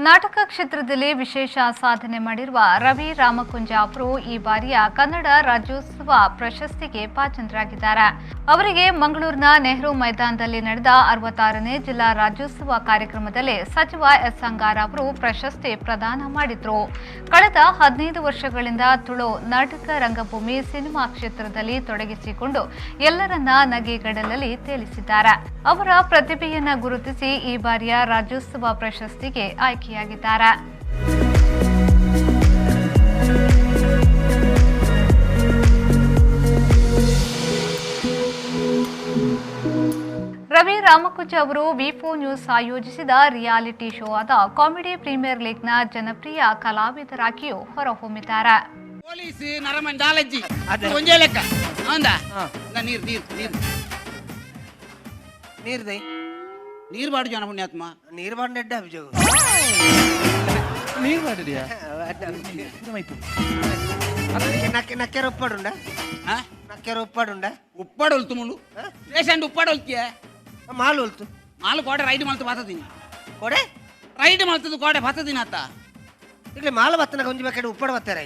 ನಾಟಕ ಕ್ಷೇತ್ರದಲ್ಲಿ ವಿಶೇಷ ಸಾಧನೆ ಮಾಡಿರುವ ರವಿ ರಾಮಕುಂಜ ಅವರು ಈ ಬಾರಿಯ ಕನ್ನಡ ರಾಜ್ಯೋತ್ಸವ ಪ್ರಶಸ್ತಿಗೆ ಭಾಜನರಾಗಿದ್ದಾರೆ. ಅವರಿಗೆ ಮಂಗಳೂರಿನ ನೆಹರು ಮೈದಾನದಲ್ಲಿ ನಡೆದ 66ನೇ ಜಿಲ್ಲಾ ರಾಜ್ಯೋತ್ಸವ ಕಾರ್ಯಕ್ರಮದಲ್ಲಿ ಸಚಿವ ಎಸ್ ಅಂಗಾರ ಅವರು ಪ್ರಶಸ್ತಿ ಪ್ರದಾನ ಮಾಡಿದ್ರು. ಕಳೆದ 15 ವರ್ಷಗಳಿಂದ ತುಳು ನಾಟಕ ರಂಗಭೂಮಿ ಸಿನಿಮಾ ಕ್ಷೇತ್ರದಲ್ಲಿ ತೊಡಗಿಸಿಕೊಂಡು ಎಲ್ಲರನ್ನ ನಗೆಗಡಲಲ್ಲಿ ತೇಲಿಸಿದ್ದಾರೆ. ಅವರ ಪ್ರತಿಭೆಯನ್ನು ಗುರುತಿಸಿ ಈ ಬಾರಿಯ ರಾಜ್ಯೋತ್ಸವ ಪ್ರಶಸ್ತಿಗೆ ಆಯ್ಕೆಯಾಗಿದ್ದಾರೆ. ರವಿ ರಾಮಕುಂಜ ಅವರು ವಿ4 ನ್ಯೂಸ್ ಆಯೋಜಿಸಿದ ರಿಯಾಲಿಟಿ ಶೋ ಆದ ಕಾಮಿಡಿ ಪ್ರೀಮಿಯರ್ ಲೀಗ್ನ ಜನಪ್ರಿಯ ಕಲಾವಿದರಾಗಿಯೂ ಹೊರಹೊಮ್ಮಿದ್ದಾರೆ. ನೀರು ಬಾಡು ಜನ ಪುಣ್ಯಾತ್ಮ ನೀರು ಬಾಂಡೆಡ್ಡ ಅಭಿಜೋಗ ನೀರು ಬಾಡಿದ್ಯಾ ನಕ್ಕೆರ ಉಪ್ಪಾಡುಂಡ ನಕ್ಕೆರ ಉಪ್ಪಾಡುಂಡ ಉಪ್ಪಾಡು ಹೊಲ್ತು ಮುಳು ಪೇಷಂಟ್ ಉಪ್ಪಾಡು ಹೊಲ್ತಿಯ ಮಾಲು ಹೊಲ್ತು ಮಾಲು ಕೋಡೆ ರೈಡ್ ಮಲ್ತು ಬತ್ತದಿನ ಕೊಡೆ ರೈಡ್ ಮಲ್ತದ್ದು ಕೋಡೆ ಬತ್ತದಿನ ಅತ್ತ ಇಲ್ಲಿ ಮಾಲು ಬತ್ತನ ಕೊಂಚ ಬೇಕಾದ್ರೆ ಉಪ್ಪಾಡು ಬತ್ತಾರ